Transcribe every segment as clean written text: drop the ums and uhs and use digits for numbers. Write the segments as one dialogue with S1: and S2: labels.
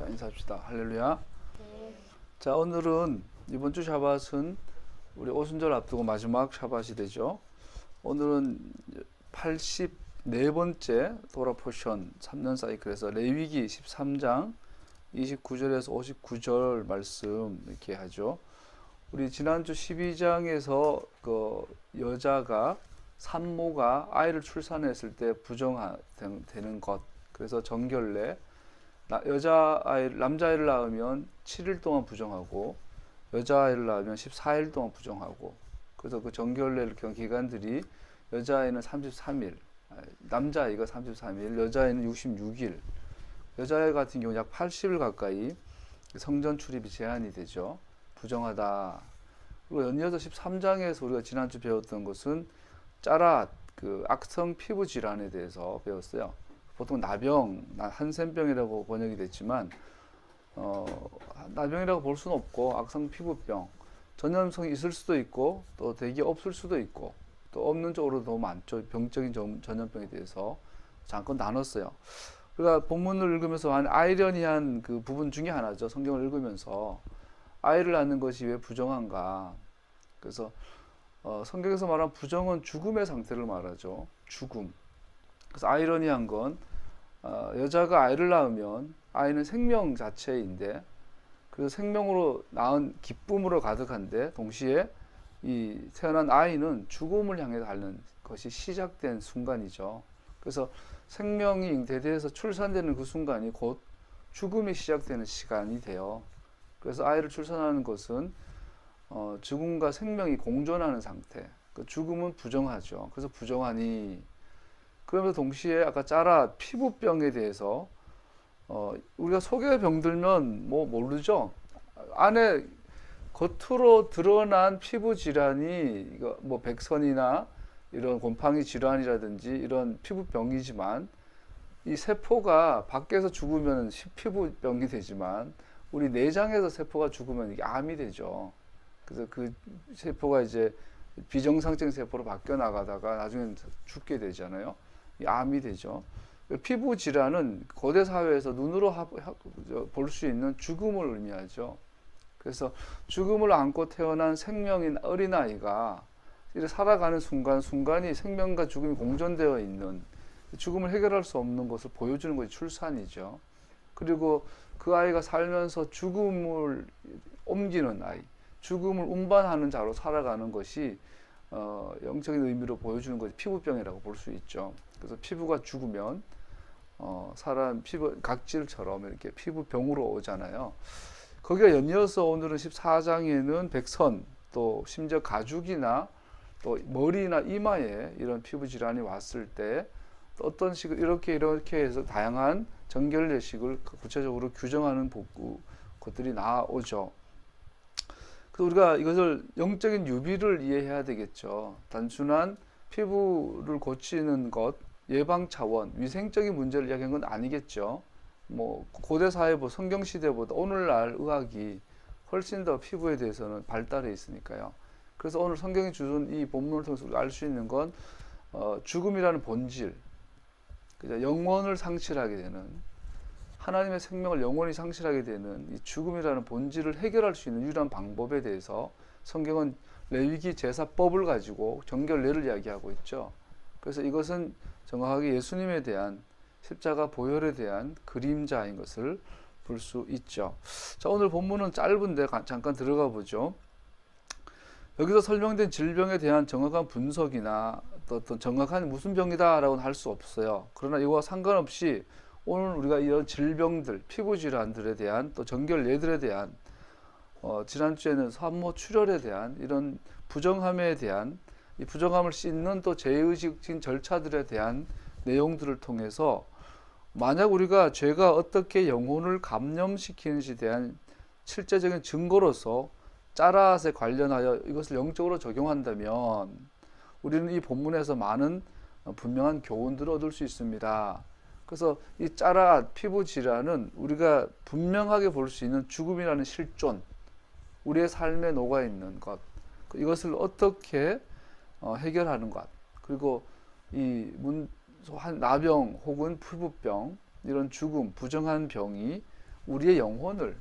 S1: 자, 인사합시다. 할렐루야. 자, 오늘은 이번 주 샤밧은 우리 오순절 앞두고 마지막 샤밧이 되죠. 오늘은 84번째 도라 포션 3년 사이클에서 레위기 13장 29절에서 59절 말씀 이렇게 하죠. 우리 지난주 12장에서 그 여자가 산모가 아이를 출산했을 때 부정되는 것, 그래서 정결례, 남자아이를 낳으면 7일 동안 부정하고 여자아이를 낳으면 14일 동안 부정하고, 그래서 그 정결례를 겪은 기간들이 여자아이는 33일, 남자아이가 33일, 여자아이는 66일, 여자아이 같은 경우 약 80일 가까이 성전 출입이 제한이 되죠. 부정하다. 그리고 연이어서 13장에서 우리가 지난주 배웠던 것은 짜랏, 그 악성 피부 질환에 대해서 배웠어요. 보통 나병, 한센병이라고 번역이 됐지만 나병이라고 볼 수는 없고 악성 피부병, 전염성이 있을 수도 있고 또 대개 없을 수도 있고 또 없는 쪽으로 더 많죠. 병적인 전염병에 대해서 잠깐 나눴어요. 우리가 본문을 읽으면서 아이러니한 그 부분 중에 하나죠. 성경을 읽으면서 아이를 낳는 것이 왜 부정한가. 그래서 성경에서 말하는 부정은 죽음의 상태를 말하죠. 죽음. 그래서 아이러니한 건 여자가 아이를 낳으면 아이는 생명 자체인데, 그래서 생명으로 낳은 기쁨으로 가득한데 동시에 이 태어난 아이는 죽음을 향해 가는 것이 시작된 순간이죠. 그래서 생명이 잉태돼서 출산되는 그 순간이 곧 죽음이 시작되는 시간이 돼요. 그래서 아이를 출산하는 것은 죽음과 생명이 공존하는 상태. 그 죽음은 부정하죠. 그래서 부정하니, 그러면서 동시에 아까 짜라 피부병에 대해서 우리가 속에 병들면 뭐 모르죠. 안에 겉으로 드러난 피부 질환이 이거 뭐 백선이나 이런 곰팡이 질환이라든지 이런 피부병이지만, 이 세포가 밖에서 죽으면 피부병이 되지만 우리 내장에서 세포가 죽으면 이게 암이 되죠. 그래서 그 세포가 이제 비정상적 세포로 바뀌어 나가다가 나중엔 죽게 되잖아요. 암이 되죠. 피부 질환은 고대 사회에서 눈으로 볼 수 있는 죽음을 의미하죠. 그래서 죽음을 안고 태어난 생명인 어린아이가 살아가는 순간이 생명과 죽음이 공존되어 있는, 죽음을 해결할 수 없는 것을 보여주는 것이 출산이죠. 그리고 그 아이가 살면서 죽음을 옮기는 아이, 죽음을 운반하는 자로 살아가는 것이 영적인 의미로 보여주는 것이 피부병이라고 볼 수 있죠. 그래서 피부가 죽으면 사람 피부 각질처럼 이렇게 피부병으로 오잖아요. 거기가 연이어서 오늘은 14장에는 백선, 또 심지어 가죽이나 또 머리나 이마에 이런 피부 질환이 왔을 때 어떤 식으로 이렇게 해서 다양한 정결례식을 구체적으로 규정하는 것들이 나오죠. 그래서 우리가 이것을 영적인 유비를 이해해야 되겠죠. 단순한 피부를 고치는 것, 예방 차원, 위생적인 문제를 이야기한 건 아니겠죠. 뭐 고대 사회보 성경 시대보다 오늘날 의학이 훨씬 더 피부에 대해서는 발달해 있으니까요. 그래서 오늘 성경이 주는 이 본문을 통해서 알 수 있는 건 죽음이라는 본질, 영혼을 상실하게 되는, 하나님의 생명을 영원히 상실하게 되는 이 죽음이라는 본질을 해결할 수 있는 유일한 방법에 대해서 성경은 레위기 제사법을 가지고 정결례를 이야기하고 있죠. 그래서 이것은 정확하게 예수님에 대한 십자가 보혈에 대한 그림자인 것을 볼 수 있죠. 자, 오늘 본문은 짧은데 잠깐 들어가 보죠. 여기서 설명된 질병에 대한 정확한 분석이나 어떤 정확한 무슨 병이다라고는 할 수 없어요. 그러나 이거와 상관없이 오늘 우리가 이런 질병들, 피부 질환들에 대한 또 정결례들에 대한 지난주에는 산모 출혈에 대한 이런 부정함에 대한 이 부정함을 씻는 또 제의식적인 절차들에 대한 내용들을 통해서 만약 우리가 죄가 어떻게 영혼을 감염시키는지에 대한 실제적인 증거로서 짜랏에 관련하여 이것을 영적으로 적용한다면 우리는 이 본문에서 많은 분명한 교훈들을 얻을 수 있습니다. 그래서 이 짜랏 피부 질환은 우리가 분명하게 볼 수 있는 죽음이라는 실존, 우리의 삶에 녹아있는 것, 이것을 어떻게 해결하는 것, 그리고 나병 혹은 피부병, 이런 죽음, 부정한 병이 우리의 영혼을,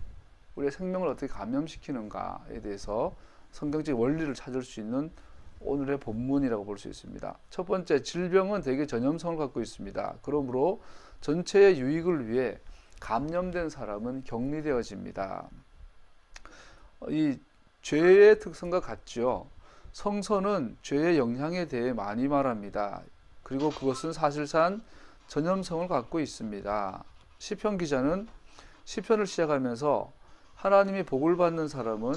S1: 우리의 생명을 어떻게 감염시키는가에 대해서 성경적 원리를 찾을 수 있는 오늘의 본문이라고 볼 수 있습니다. 첫 번째, 질병은 대개 전염성을 갖고 있습니다. 그러므로 전체의 유익을 위해 감염된 사람은 격리되어집니다. 이 죄의 특성과 같죠. 성서는 죄의 영향에 대해 많이 말합니다. 그리고 그것은 사실상 전염성을 갖고 있습니다. 시편 기자는 시편을 시작하면서 하나님의 복을 받는 사람은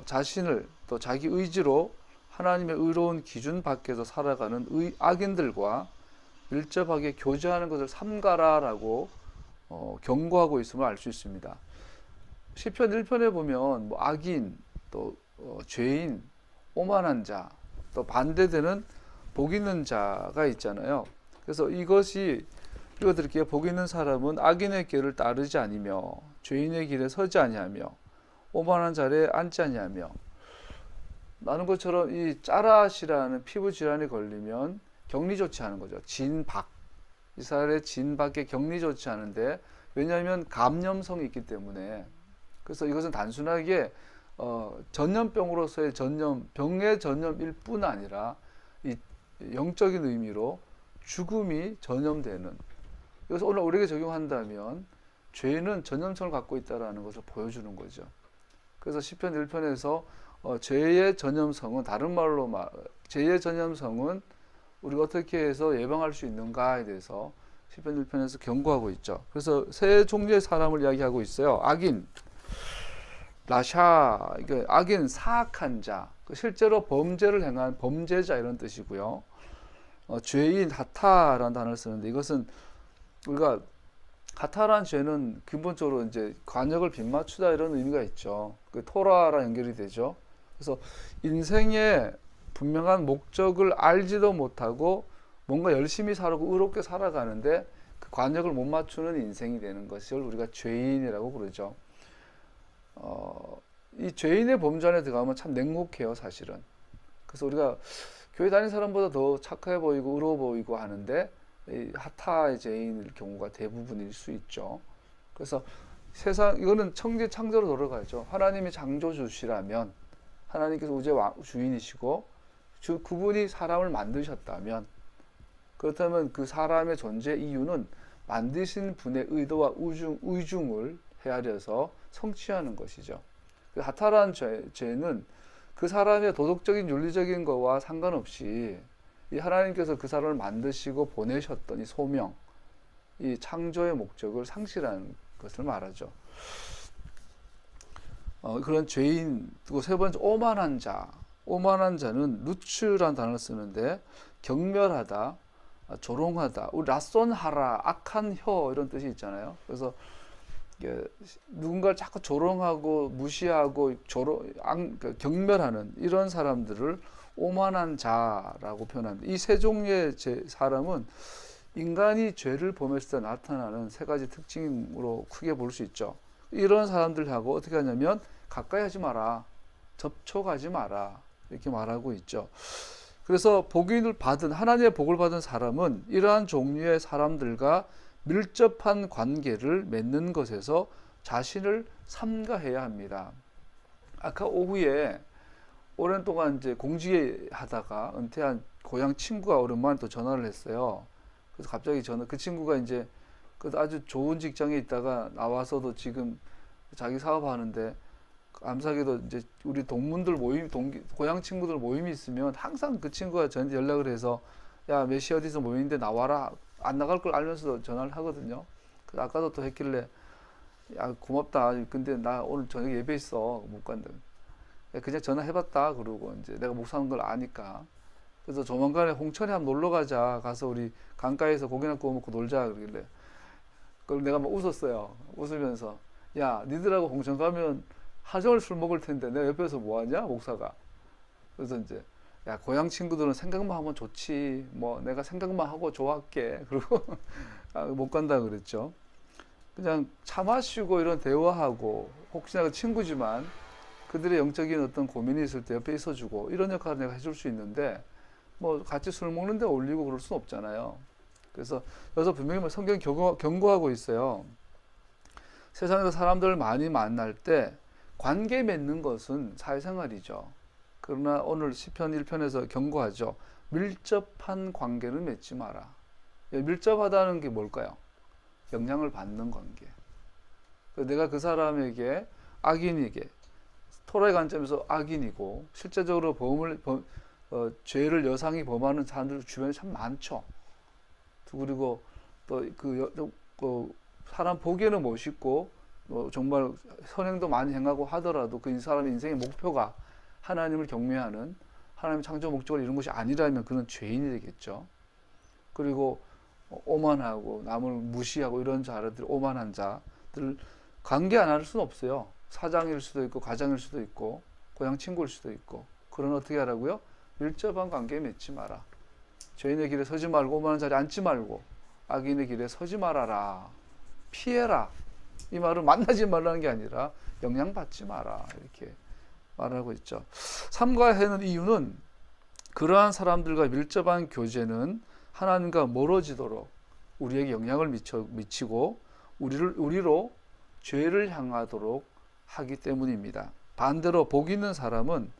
S1: 자신을 또 자기 의지로 하나님의 의로운 기준 밖에서 살아가는 악인들과 밀접하게 교제하는 것을 삼가라라고 경고하고 있음을 알 수 있습니다. 시편 1편에 보면 뭐 악인, 또 죄인, 오만한 자, 또 반대되는 복 있는 자가 있잖아요. 그래서 읽어드릴게요. 복 있는 사람은 악인의 길을 따르지 아니며 죄인의 길에 서지 아니하며 오만한 자리에 앉지 아니하며. 나는 것처럼 이 짜라시라는 피부 질환이 걸리면 격리 조치하는 거죠. 진박. 이스라엘의 진박에 격리 조치하는데, 왜냐하면 감염성이 있기 때문에. 그래서 이것은 단순하게 전염병으로서의 병의 전염일 뿐 아니라 이 영적인 의미로 죽음이 전염되는, 이것을 오늘 우리에게 적용한다면 죄는 전염성을 갖고 있다는 것을 보여주는 거죠. 그래서 시편 1편에서 죄의 전염성은, 다른 말로 죄의 전염성은 우리가 어떻게 해서 예방할 수 있는가에 대해서 시편 1편에서 경고하고 있죠. 그래서 세 종류의 사람을 이야기하고 있어요. 악인, 라샤, 악인, 사악한 자, 실제로 범죄를 행한 범죄자 이런 뜻이고요. 죄인, 하타라는 단어를 쓰는데, 이것은 우리가 하타라는 죄는 기본적으로 이제 관역을 빗맞추다 이런 의미가 있죠. 그 토라랑 연결이 되죠. 그래서 인생의 분명한 목적을 알지도 못하고 뭔가 열심히 살고 의롭게 살아가는데 그 관역을 못 맞추는 인생이 되는 것을 우리가 죄인이라고 부르죠. 이 죄인의 범주 안에 들어가면 참 냉혹해요, 사실은. 그래서 우리가 교회 다니는 사람보다 더 착해 보이고 의로워 보이고 하는데 이 하타의 죄인일 경우가 대부분일 수 있죠. 그래서 이거는 창조로 돌아가죠. 하나님이 창조주시라면, 하나님께서 우주의 주인이시고 그분이 사람을 만드셨다면, 그렇다면 그 사람의 존재 이유는 만드신 분의 의도와 의중을 헤아려서 성취하는 것이죠. 하타라는 죄는 그 사람의 도덕적인 윤리적인 것과 상관없이 이 하나님께서 그 사람을 만드시고 보내셨던 이 소명, 이 창조의 목적을 상실하는 것을 말하죠. 그런 죄인. 또 세 번째, 오만한 자. 오만한 자는 루츠라는 단어를 쓰는데 경멸하다, 조롱하다, 우리 라손하라, 악한 혀 이런 뜻이 있잖아요. 그래서 누군가를 자꾸 조롱하고 무시하고 경멸하는 이런 사람들을 오만한 자라고 표현합니다. 이 세 종류의 사람은 인간이 죄를 범했을 때 나타나는 세 가지 특징으로 크게 볼 수 있죠. 이런 사람들하고 어떻게 하냐면 가까이 하지 마라, 접촉하지 마라, 이렇게 말하고 있죠. 그래서 하나님의 복을 받은 사람은 이러한 종류의 사람들과 밀접한 관계를 맺는 것에서 자신을 삼가해야 합니다. 아까 오후에 오랜 동안 이제 공직에 하다가 은퇴한 고향 친구가 오랜만에 또 전화를 했어요. 그래서 갑자기 그 친구가 이제 아주 좋은 직장에 있다가 나와서도 지금 자기 사업하는데, 감사하게도 이제 우리 동문들 고향 친구들 모임이 있으면 항상 그 친구가 저한테 연락을 해서, 야, 몇 시 어디서 모이는데 나와라. 안 나갈 걸 알면서도 전화를 하거든요. 그래서 아까도 또 했길래, 야, 고맙다. 근데 나 오늘 저녁 예배 있어. 못 간다. 그냥 전화해봤다. 그러고 이제 내가 목사하는 걸 아니까. 그래서 조만간에 홍천에 한번 놀러 가자. 가서 우리 강가에서 고기나 구워 먹고 놀자. 그러길래. 그럼 내가 막 웃었어요. 웃으면서, 야, 니들하고 홍천 가면 하정을 술 먹을 텐데 내가 옆에서 뭐 하냐, 목사가. 그래서 이제, 야, 고향 친구들은 생각만 하면 좋지. 뭐 내가 생각만 하고 좋아할게. 그리고 못 간다 그랬죠. 그냥 차 마시고 이런 대화하고, 혹시나 그 친구지만 그들의 영적인 어떤 고민이 있을 때 옆에 있어주고, 이런 역할을 내가 해줄 수 있는데, 뭐 같이 술 먹는데 올리고 그럴 수는 없잖아요. 그래서 여기서 분명히 성경이 경고하고 있어요. 세상에서 사람들을 많이 만날 때 관계 맺는 것은 사회생활이죠. 그러나 오늘 시편 1편에서 경고하죠. 밀접한 관계는 맺지 마라. 밀접하다는 게 뭘까요? 영향을 받는 관계. 내가 그 사람에게 악인에게 토라의 관점에서 악인이고 실제적으로 죄를 여상히 범하는 사람들 주변에 참 많죠. 그리고 또 그 사람 보기에는 멋있고 정말 선행도 많이 행하고 하더라도 그 사람의 인생의 목표가 하나님을 경외하는 하나님 창조 목적을 이룬 것이 아니라면 그는 죄인이 되겠죠. 그리고 오만하고 남을 무시하고 이런 자들, 오만한 자들 관계 안 할 수는 없어요. 사장일 수도 있고 가장일 수도 있고 고향 친구일 수도 있고. 그런 어떻게 하라고요? 밀접한 관계 맺지 마라. 죄인의 길에 서지 말고 오만한 자리에 앉지 말고 악인의 길에 서지 말아라. 피해라. 이 말은 만나지 말라는 게 아니라 영향받지 마라. 이렇게 말하고 있죠. 삼가하는 이유는 그러한 사람들과 밀접한 교제는 하나님과 멀어지도록 우리에게 영향을 미치고 우리로 죄를 향하도록 하기 때문입니다. 반대로 복 있는 사람은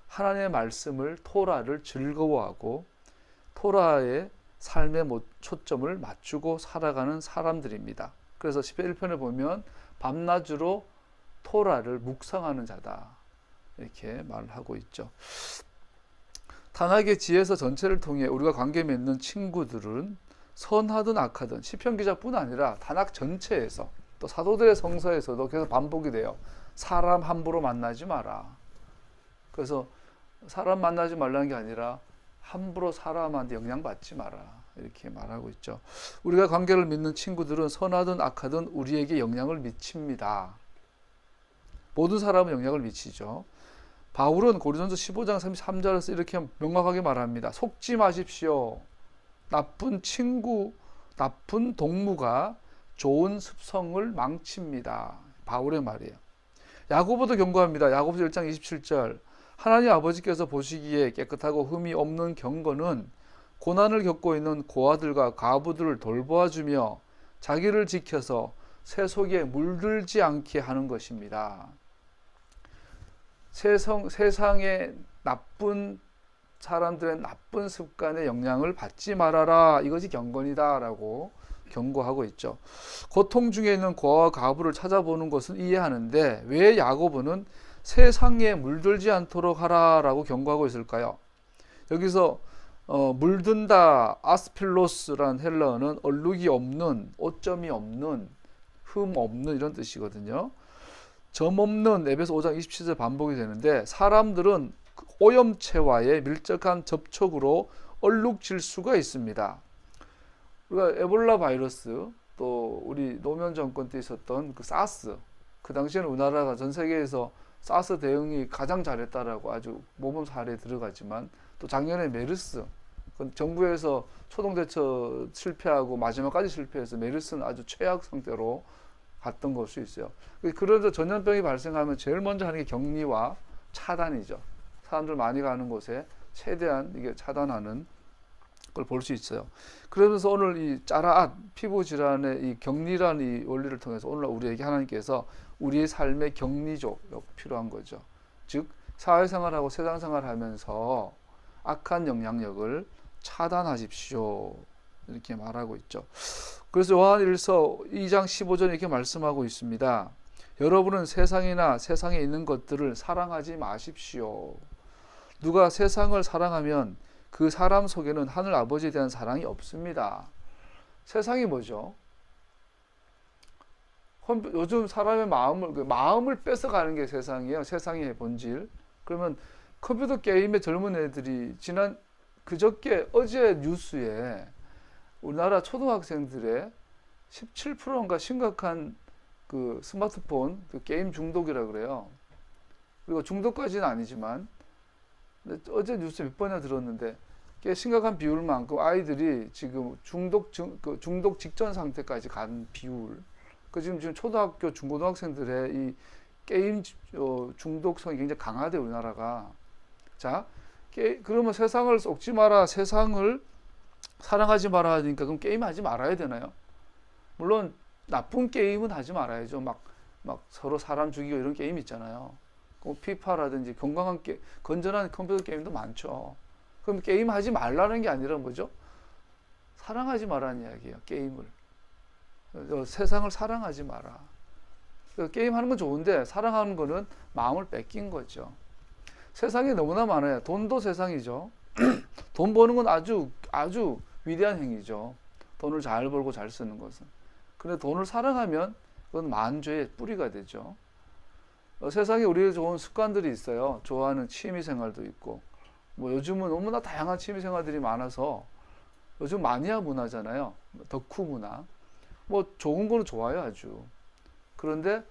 S1: 하나님의 말씀을 토라를 즐거워하고 토라의 삶의 초점을 맞추고 살아가는 사람들입니다. 그래서 시편 1편에 보면 밤낮으로 토라를 묵상하는 자다 이렇게 말하고 있죠. 단락의 지혜서 전체를 통해 우리가 관계 맺는 친구들은 선하든 악하든 시편 기자뿐 아니라 단락 전체에서 또 사도들의 성서에서도 계속 반복이 돼요. 사람 함부로 만나지 마라. 그래서 사람 만나지 말라는 게 아니라 함부로 사람한테 영향받지 마라 이렇게 말하고 있죠. 우리가 관계를 맺는 친구들은 선하든 악하든 우리에게 영향을 미칩니다. 모든 사람은 영향을 미치죠. 바울은 고린도전서 15장 33절에서 이렇게 명확하게 말합니다. 속지 마십시오. 나쁜 친구, 나쁜 동무가 좋은 습성을 망칩니다. 바울의 말이에요. 야고보도 경고합니다. 야고보서 1장 27절 하나님 아버지께서 보시기에 깨끗하고 흠이 없는 경건은 고난을 겪고 있는 고아들과 과부들을 돌보아주며 자기를 지켜서 새 속에 물들지 않게 하는 것입니다. 세상의 나쁜 사람들의 나쁜 습관에 영향을 받지 말아라. 이것이 경건이다 라고 경고하고 있죠. 고통 중에 있는 고아와 과부를 찾아보는 것은 이해하는데 왜 야고보는 세상에 물들지 않도록 하라라고 경고하고 있을까요? 여기서 물든다 아스필로스라는 헬라어는 얼룩이 없는, 오점이 없는, 흠 없는 이런 뜻이거든요. 점 없는 에베소 5장 27절 반복이 되는데 사람들은 오염체와의 밀접한 접촉으로 얼룩질 수가 있습니다. 우리가 에볼라 바이러스 또 우리 노무현 정권 때 있었던 그 사스 그 당시에는 우리나라가 전 세계에서 사스 대응이 가장 잘했다라고 아주 모범 사례에 들어가지만 또 작년에 메르스 정부에서 초동대처 실패하고 마지막까지 실패해서 메르스는 아주 최악 상태로 갔던 걸 수 있어요. 그래서 전염병이 발생하면 제일 먼저 하는 게 격리와 차단이죠. 사람들 많이 가는 곳에 최대한 이게 차단하는 걸 볼 수 있어요. 그러면서 오늘 이 짜라앗 피부 질환의 이 격리라는 이 원리를 통해서 오늘 우리에게 하나님께서 우리의 삶의 격리조 필요한 거죠. 즉 사회생활하고 세상생활하면서 악한 영향력을 차단하십시오. 이렇게 말하고 있죠. 그래서 요한일서 2장 15절에 이렇게 말씀하고 있습니다. 여러분은 세상이나 세상에 있는 것들을 사랑하지 마십시오. 누가 세상을 사랑하면 그 사람 속에는 하늘 아버지에 대한 사랑이 없습니다. 세상이 뭐죠? 요즘 사람의 마음을 뺏어가는 게 세상이에요. 세상의 본질. 그러면 컴퓨터 게임의 젊은 애들이 그저께 어제 뉴스에 우리나라 초등학생들의 17%인가 심각한 그 스마트폰 그 게임 중독이라 그래요. 그리고 중독까지는 아니지만 어제 뉴스 몇 번이나 들었는데 꽤 심각한 비율만큼 아이들이 지금 중독 직전 상태까지 간 비율. 지금 초등학교 중고등학생들의 이 게임 중독성이 굉장히 강하대 우리나라가. 자, 그러면 세상을 속지 마라. 세상을 사랑하지 마라 하니까 그럼 게임 하지 말아야 되나요? 물론 나쁜 게임은 하지 말아야죠. 막 서로 사람 죽이고 이런 게임 있잖아요. 피파라든지 건전한 컴퓨터 게임도 많죠. 그럼 게임 하지 말라는 게 아니라 뭐죠? 사랑하지 말라는 이야기예요. 게임을. 세상을 사랑하지 마라. 게임 하는 건 좋은데 사랑하는 거는 마음을 뺏긴 거죠. 세상에 너무나 많아요. 돈도 세상이죠. 돈 버는 건 아주 위대한 행위죠. 돈을 잘 벌고 잘 쓰는 것은. 근데 돈을 사랑하면 그건 만죄의 뿌리가 되죠. 세상에 우리에게 좋은 습관들이 있어요. 좋아하는 취미 생활도 있고, 뭐 요즘은 너무나 다양한 취미 생활들이 많아서 요즘 마니아 문화잖아요. 덕후 문화. 뭐 좋은 거는 좋아요, 아주. 그런데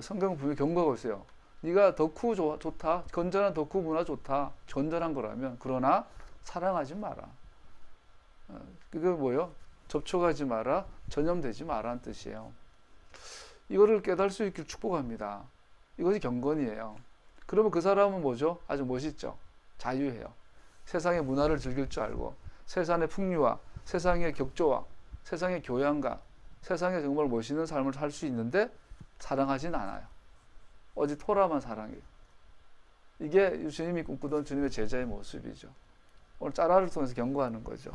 S1: 성경은 분명히 경고하고 있어요. 네가 덕후 좋다, 건전한 덕후 문화 좋다, 건전한 거라면 그러나 사랑하지 마라. 그게 뭐예요? 접촉하지 마라, 전염되지 마라는 뜻이에요. 이거를 깨달을 수 있길 축복합니다. 이것이 경건이에요. 그러면 그 사람은 뭐죠? 아주 멋있죠. 자유해요. 세상의 문화를 즐길 줄 알고, 세상의 풍류와 세상의 격조와 세상의 교양과 세상에 정말 멋있는 삶을 살 수 있는데 사랑하진 않아요. 오직 토라만 사랑해요. 이게 주님이 꿈꾸던 주님의 제자의 모습이죠. 오늘 짤화를 통해서 경고하는 거죠.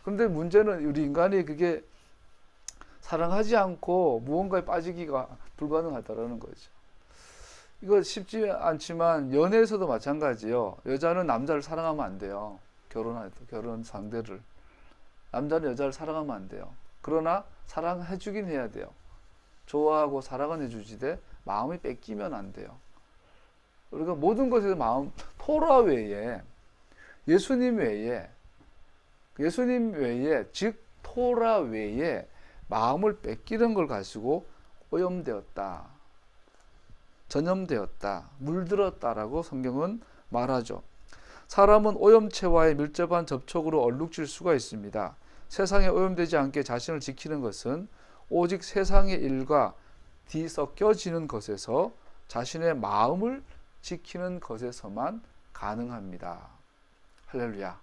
S1: 그런데 문제는 우리 인간이 그게 사랑하지 않고 무언가에 빠지기가 불가능하다라는 거죠. 이거 쉽지 않지만 연애에서도 마찬가지요. 여자는 남자를 사랑하면 안 돼요. 결혼 상대를. 남자는 여자를 사랑하면 안 돼요. 그러나 사랑해주긴 해야 돼요. 좋아하고 사랑은 해주지되 마음이 뺏기면 안 돼요. 그러니까 모든 것에서 토라 외에 예수님 외에 즉 토라 외에 마음을 뺏기는 걸 가지고 오염되었다, 전염되었다, 물들었다라고 성경은 말하죠. 사람은 오염체와의 밀접한 접촉으로 얼룩질 수가 있습니다. 세상에 오염되지 않게 자신을 지키는 것은 오직 세상의 일과 뒤섞여지는 것에서 자신의 마음을 지키는 것에서만 가능합니다. 할렐루야.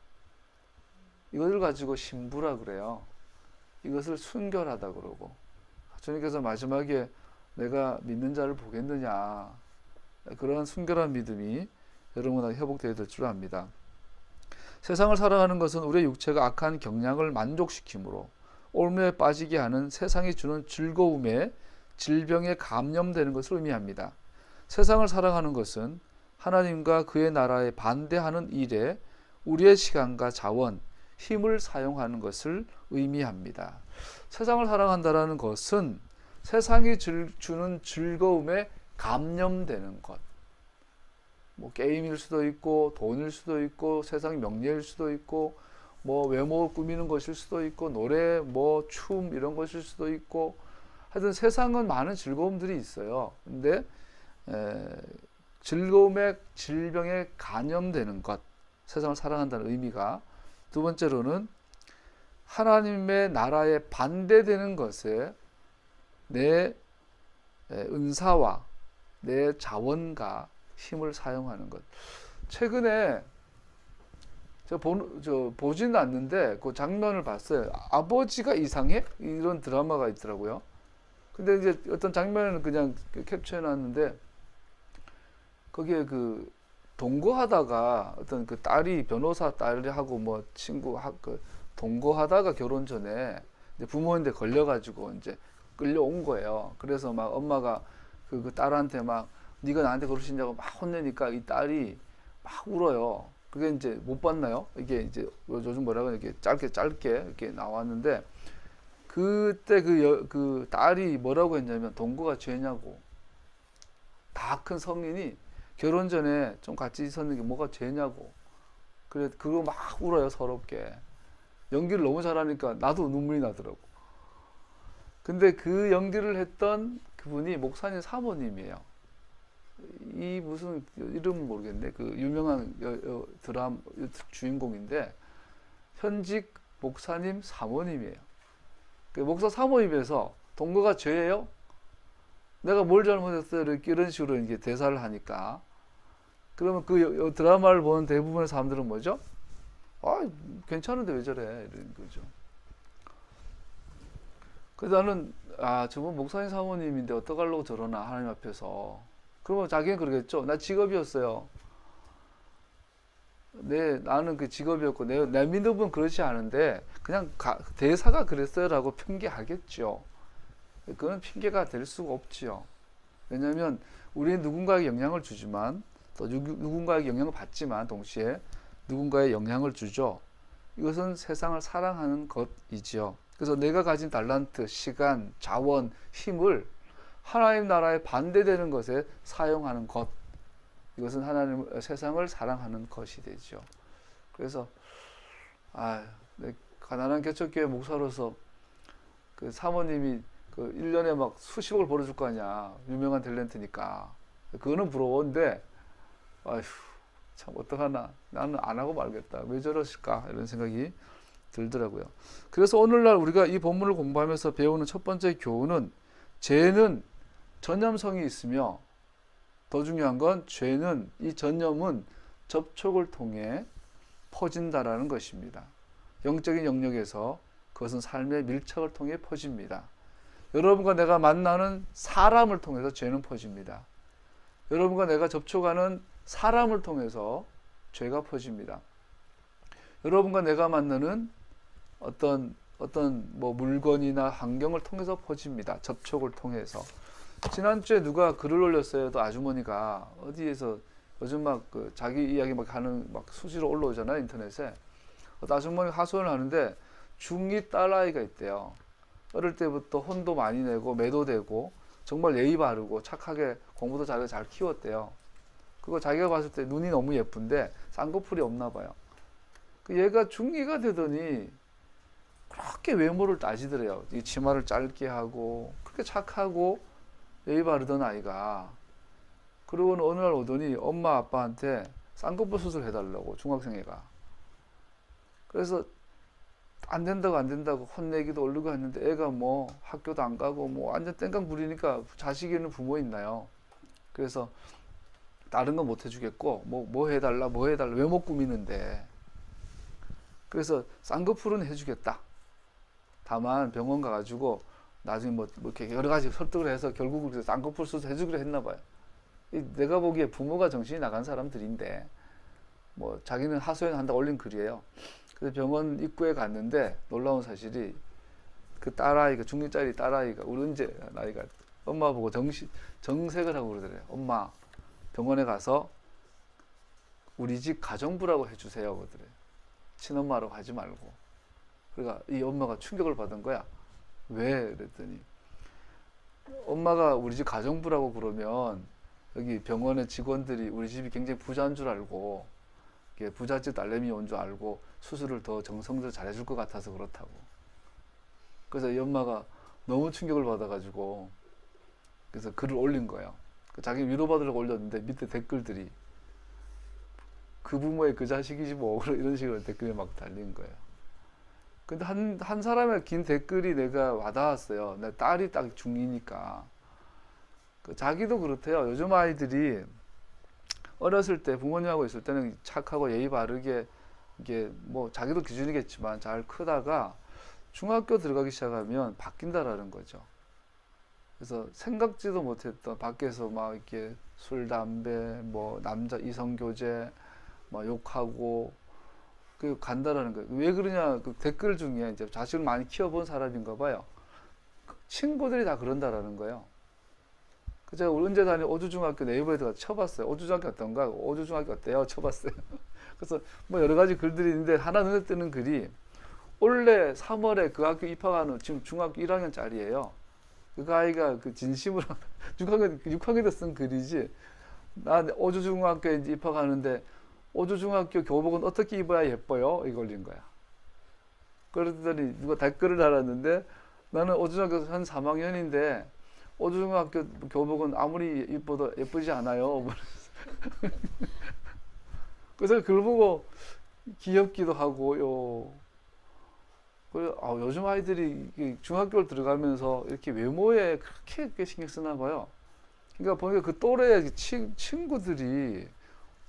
S1: 이것을 가지고 신부라 그래요. 이것을 순결하다 그러고, 주님께서 마지막에 내가 믿는 자를 보겠느냐, 그러한 순결한 믿음이 여러분과 회복되어야 될 줄 압니다. 세상을 살아가는 것은 우리의 육체가 악한 경향을 만족시키므로 올무에 빠지게 하는 세상이 주는 즐거움에 질병에 감염되는 것을 의미합니다. 세상을 살아가는 것은 하나님과 그의 나라에 반대하는 일에 우리의 시간과 자원, 힘을 사용하는 것을 의미합니다. 세상을 살아간다는 것은 세상이 주는 즐거움에 감염되는 것. 뭐 게임일 수도 있고, 돈일 수도 있고, 세상 명예일 수도 있고, 뭐 외모 꾸미는 것일 수도 있고, 노래, 뭐 춤 이런 것일 수도 있고, 하여튼 세상은 많은 즐거움들이 있어요. 근데 즐거움에 질병에 감염되는 것, 세상을 살아간다는 의미가. 두 번째로는 하나님의 나라에 반대되는 것에 내 은사와 내 자원과 힘을 사용하는 것. 최근에 보지는 않는데 그 장면을 봤어요. 아버지가 이상해? 이런 드라마가 있더라고요. 근데 이제 어떤 장면을 그냥 캡처해 놨는데, 거기에 그 동거하다가 어떤 그 딸이 변호사 딸하고 뭐 동거하다가 결혼 전에 이제 부모님한테 걸려가지고 이제 끌려온 거예요. 그래서 막 엄마가 그 딸한테 막 네가 나한테 그러시냐고 막 혼내니까 이 딸이 막 울어요. 그게 이제 못 봤나요? 이게 이제 요즘 뭐라고 이렇게 짧게 이렇게 나왔는데, 그때 그 딸이 뭐라고 했냐면 동거가 죄냐고. 다 큰 성인이 결혼 전에 좀 같이 있었는 게 뭐가 죄냐고. 그래 그거 막 울어요, 서럽게. 연기를 너무 잘하니까 나도 눈물이 나더라고. 근데 그 연기를 했던 그분이 목사님 사모님이에요. 이 무슨 이름은 모르겠네. 그 유명한 드라마 주인공인데 현직 목사님 사모님이에요. 그 목사 사모님에서 동거가 죄예요? 내가 뭘 잘못했어요? 이런 식으로 이제 대사를 하니까, 그러면 그 드라마를 보는 대부분의 사람들은 뭐죠? 아, 괜찮은데 왜 저래? 이런 거죠. 그래서 나는, 아, 저분 목사님 사모님인데 어떡하려고 저러나, 하나님 앞에서. 그러면 자기는 그러겠죠. 나 직업이었어요. 나는 그 직업이었고, 내 믿음은 그렇지 않은데, 그냥 대사가 그랬어요라고 핑계하겠죠. 그건 핑계가 될 수가 없지요. 왜냐하면 우리는 누군가에게 영향을 주지만, 또 누군가에게 영향을 받지만, 동시에 누군가에 영향을 주죠. 이것은 세상을 사랑하는 것이지요. 그래서 내가 가진 달란트, 시간, 자원, 힘을 하나님 나라에 반대되는 것에 사용하는 것. 이것은 세상을 사랑하는 것이 되죠. 그래서, 내 가난한 개척교회 목사로서 그 사모님이 그 1년에 막 수십억을 벌어줄 거 아니야. 유명한 탤런트니까. 그거는 부러운데, 아휴, 참, 어떡하나. 나는 안 하고 말겠다. 왜 저러실까? 이런 생각이 들더라고요. 그래서 오늘날 우리가 이 본문을 공부하면서 배우는 첫 번째 교훈은, 죄는 전염성이 있으며, 더 중요한 건 이 전염은 접촉을 통해 퍼진다라는 것입니다. 영적인 영역에서 그것은 삶의 밀착을 통해 퍼집니다. 여러분과 내가 만나는 사람을 통해서 죄는 퍼집니다. 여러분과 내가 접촉하는 사람을 통해서 죄가 퍼집니다. 여러분과 내가 만나는 어떤 뭐 물건이나 환경을 통해서 퍼집니다. 접촉을 통해서. 지난주에 누가 글을 올렸어요. 또 아주머니가 어디에서 요즘 막 그 자기 이야기 막 하는 막 수시로 올라오잖아요, 인터넷에. 아주머니 하소연을 하는데 중2 딸아이가 있대요. 어릴 때부터 혼도 많이 내고 매도 되고 정말 예의 바르고 착하게 공부도 잘해서 잘 키웠대요. 그거 자기가 봤을 때 눈이 너무 예쁜데 쌍꺼풀이 없나 봐요. 그 얘가 중2가 되더니 그렇게 외모를 따지더래요. 이 치마를 짧게 하고 그렇게 착하고 예의 바르던 아이가, 그러고는 어느 날 오더니 엄마 아빠한테 쌍꺼풀 수술 해달라고, 중학생애가. 그래서 안 된다고 혼내기도 올리고 했는데 애가 뭐 학교도 안 가고 뭐 완전 땡깡 부리니까 자식이는 부모 있나요? 그래서 다른 건 못 해주겠고 뭐 해달라 외모 꾸미는데, 그래서 쌍꺼풀은 해주겠다. 다만 병원 가가지고 나중에 뭐 이렇게 여러 가지 설득을 해서 결국은 그래서 쌍꺼풀 수술 해주기로 했나 봐요. 내가 보기에 부모가 정신이 나간 사람들인데, 뭐 자기는 하소연 한다 올린 글이에요. 그래서 병원 입구에 갔는데 놀라운 사실이, 그 딸아이가, 중2짜리 딸아이가, 우리 은재 나이가, 엄마 보고 정색을 하고 그러더래요. 엄마, 병원에 가서 우리 집 가정부라고 해주세요. 그러더래요. 친엄마라고 하지 말고. 그러니까 이 엄마가 충격을 받은 거야. 왜? 그랬더니 엄마가 우리 집 가정부라고 그러면 여기 병원의 직원들이 우리 집이 굉장히 부자인 줄 알고, 부잣집 딸내미 온 줄 알고 수술을 더 정성대로 잘해줄 것 같아서 그렇다고. 그래서 이 엄마가 너무 충격을 받아가지고 그래서 글을 올린 거예요. 자기 위로받으려고 올렸는데 밑에 댓글들이 그 부모의 그 자식이지 뭐 이런 식으로 댓글이 막 달린 거예요. 근데 한 사람의 긴 댓글이 내가 와닿았어요. 내 딸이 딱 중2니까. 자기도 그렇대요. 요즘 아이들이 어렸을 때 부모님하고 있을 때는 착하고 예의 바르게, 이게 뭐 자기도 기준이겠지만 잘 크다가 중학교 들어가기 시작하면 바뀐다라는 거죠. 그래서 생각지도 못했던 밖에서 막 이렇게 술, 담배, 뭐 남자 이성 교제, 막 욕하고 그 간다라는 거예요. 왜 그러냐? 그 댓글 중에 이제 자식을 많이 키워본 사람인가 봐요. 친구들이 다 그런다라는 거예요. 제가 우리 은재 다니 오주중학교 네이버에 들어가 쳐봤어요. 오주중학교 어떤가? 오주중학교 어때요? 쳐봤어요. 그래서 뭐 여러 가지 글들이 있는데 하나 눈에 뜨는 글이, 올해 3월에 그 학교 입학하는 지금 중학교 1학년짜리예요. 그 아이가 그 진심으로 6학년 때 쓴 글이지. 나 오주중학교에 이제 입학하는데 오주중학교 교복은 어떻게 입어야 예뻐요? 이거 올린 거야. 그러더니 누가 댓글을 달았는데, 나는 오주중학교 한 3학년인데 오주중학교 교복은 아무리 입어도 예쁘지 않아요. 그래서 그걸 보고 귀엽기도 하고요. 요즘 아이들이 중학교를 들어가면서 이렇게 외모에 그렇게 신경 쓰나 봐요. 그러니까 보니까 그 또래 친구들이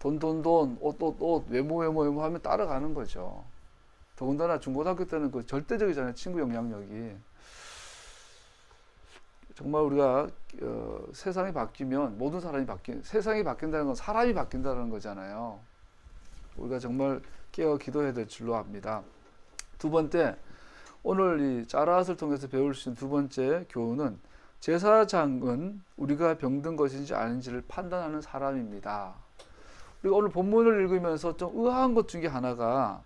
S1: 돈, 옷, 외모 하면 따라가는 거죠. 더군다나 중고등학교 때는 그 절대적이잖아요. 친구 영향력이. 정말 우리가 세상이 바뀌면 모든 사람이 세상이 바뀐다는 건 사람이 바뀐다는 거잖아요. 우리가 정말 깨어 기도해야 될 줄로 압니다. 두 번째, 오늘 이 짜라앗을 통해서 배울 수 있는 두 번째 교훈은 제사장은 우리가 병든 것인지 아닌지를 판단하는 사람입니다. 우리가 오늘 본문을 읽으면서 좀 의아한 것 중에 하나가,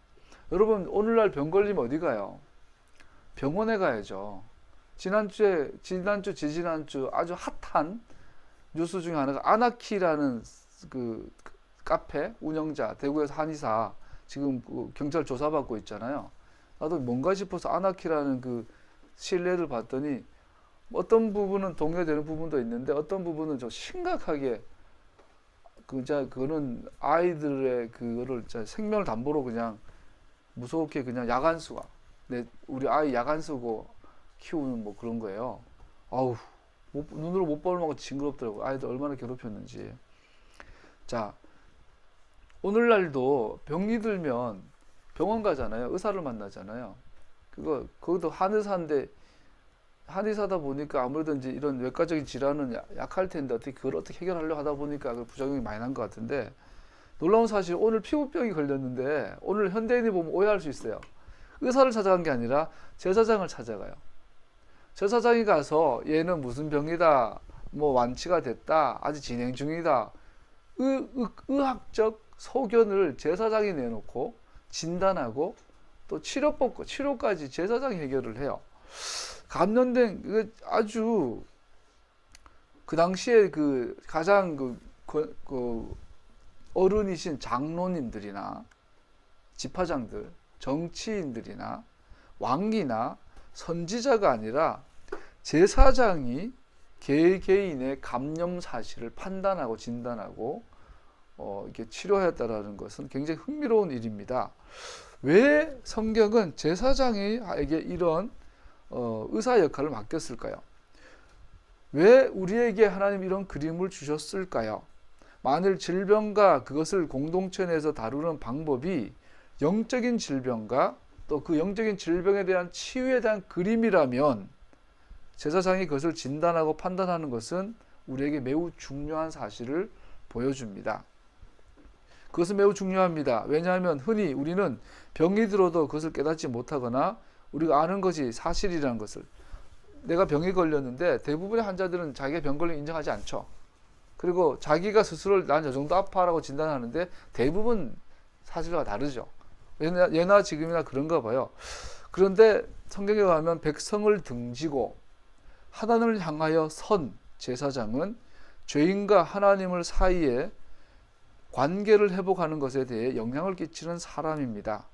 S1: 여러분 오늘날 병 걸리면 어디 가요? 병원에 가야죠. 지지난주 아주 핫한 뉴스 중에 하나가 아나키라는 그 카페 운영자, 대구에서 한의사 지금 그 경찰 조사받고 있잖아요. 나도 뭔가 싶어서 아나키라는 그 실내를 봤더니 어떤 부분은 동요되는 부분도 있는데 어떤 부분은 좀 심각하게 그거는 아이들의 그거를 생명을 담보로 그냥 무섭게 그냥 야간수가 우리 아이 야간수고 키우는 뭐 그런 거예요. 아우 눈으로 못 볼 만큼 징그럽더라고. 아이들 얼마나 괴롭혔는지. 자, 오늘날도 병이 들면 병원 가잖아요. 의사를 만나잖아요. 그것도 한의사인데 한의사다 보니까 아무래도 이제 이런 외과적인 질환은 약할 텐데 어떻게 그걸 어떻게 해결하려고 하다 보니까 그 부작용이 많이 난 것 같은데, 놀라운 사실 오늘 피부병이 걸렸는데 오늘 현대인이 보면 오해할 수 있어요. 의사를 찾아간 게 아니라 제사장을 찾아가요. 제사장이 가서 얘는 무슨 병이다, 뭐 완치가 됐다, 아직 진행 중이다, 의학적 소견을 제사장이 내놓고 진단하고 또 치료까지 제사장이 해결을 해요. 감염된 아주 그 당시에 그 가장 어른이신 장로님들이나 지파장들, 정치인들이나 왕이나 선지자가 아니라 제사장이 개개인의 감염 사실을 판단하고 진단하고 이렇게 치료하였다라는 것은 굉장히 흥미로운 일입니다. 왜 성경은 제사장에게 이런 의사 역할을 맡겼을까요? 왜 우리에게 하나님 이런 그림을 주셨을까요? 만일 질병과 그것을 공동체 내에서 다루는 방법이 영적인 질병과 또 그 영적인 질병에 대한 치유에 대한 그림이라면 제사장이 그것을 진단하고 판단하는 것은 우리에게 매우 중요한 사실을 보여줍니다. 그것은 매우 중요합니다. 왜냐하면 흔히 우리는 병이 들어도 그것을 깨닫지 못하거나 우리가 아는 것이 사실이라는 것을, 내가 병이 걸렸는데 대부분의 환자들은 자기가 병 걸린 인정하지 않죠. 그리고 자기가 스스로를 난 저 정도 아파라고 진단하는데 대부분 사실과 다르죠. 예나 지금이나 그런가 봐요. 그런데 성경에 가면 백성을 등지고 하나님을 향하여 선 제사장은 죄인과 하나님을 사이에 관계를 회복하는 것에 대해 영향을 끼치는 사람입니다.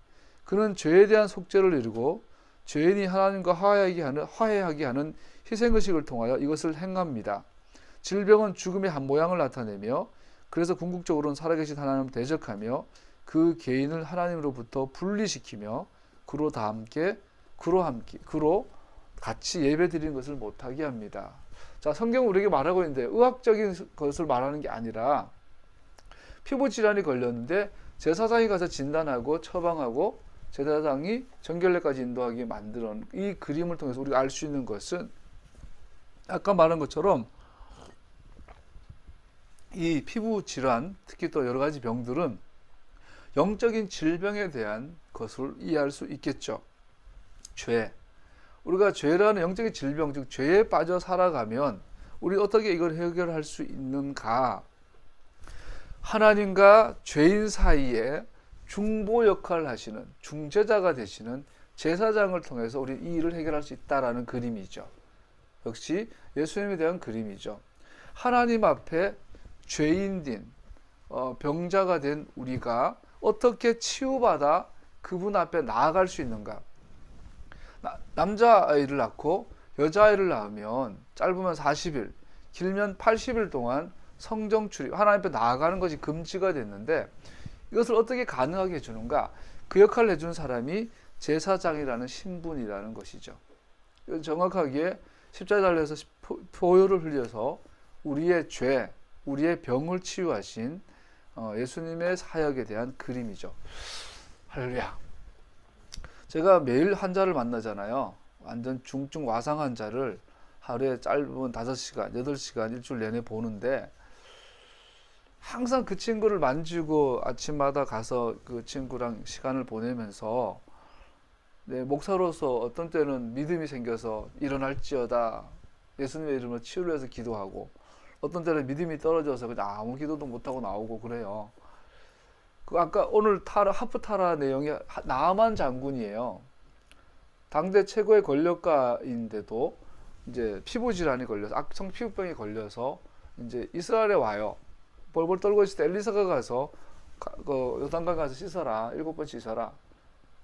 S1: 그는 죄에 대한 속죄를 이루고 죄인이 하나님과 화해하게 하는 희생의식을 통하여 이것을 행합니다. 질병은 죽음의 한 모양을 나타내며 그래서 궁극적으로는 살아계신 하나님을 대적하며 그 개인을 하나님으로부터 분리시키며 그로 같이 예배드리는 것을 못하게 합니다. 자, 성경은 우리에게 말하고 있는데 의학적인 것을 말하는 게 아니라 피부 질환이 걸렸는데 제사장이 가서 진단하고 처방하고 제사장이 정결례까지 인도하게 만드는 이 그림을 통해서 우리가 알 수 있는 것은 아까 말한 것처럼 이 피부 질환, 특히 또 여러 가지 병들은 영적인 질병에 대한 것을 이해할 수 있겠죠. 우리가 죄라는 영적인 질병, 즉 죄에 빠져 살아가면 우리 어떻게 이걸 해결할 수 있는가? 하나님과 죄인 사이에 중보 역할을 하시는 중재자가 되시는 제사장을 통해서 우리 이 일을 해결할 수 있다라는 그림이죠. 역시 예수님에 대한 그림이죠. 하나님 앞에 죄인된 병자가 된 우리가 어떻게 치유받아 그분 앞에 나아갈 수 있는가? 남자아이를 낳고 여자아이를 낳으면 짧으면 40일, 길면 80일 동안 성정 출입, 하나님 앞에 나아가는 것이 금지가 됐는데 이것을 어떻게 가능하게 해주는가? 그 역할을 해주는 사람이 제사장이라는 신분이라는 것이죠. 정확하게 십자가에 달려서 보혈을 흘려서 우리의 죄, 우리의 병을 치유하신 예수님의 사역에 대한 그림이죠. 할렐루야. 제가 매일 환자를 만나잖아요. 완전 중증 와상 환자를 하루에 짧은 5시간, 8시간 일주일 내내 보는데 항상 그 친구를 만지고 아침마다 가서 그 친구랑 시간을 보내면서 네, 목사로서 어떤 때는 믿음이 생겨서 일어날지어다 예수님의 이름으로 치유를 위해서 기도하고 어떤 때는 믿음이 떨어져서 그냥 아무 기도도 못하고 나오고 그래요. 그 아까 오늘 하프타라 내용이 나아만 장군이에요. 당대 최고의 권력가인데도 이제 피부 질환이 걸려서 악성 피부병이 걸려서 이제 이스라엘에 와요. 벌벌 떨고 있을 때 엘리사가 가서 그 요단강 가서 씻어라. 7번 씻어라.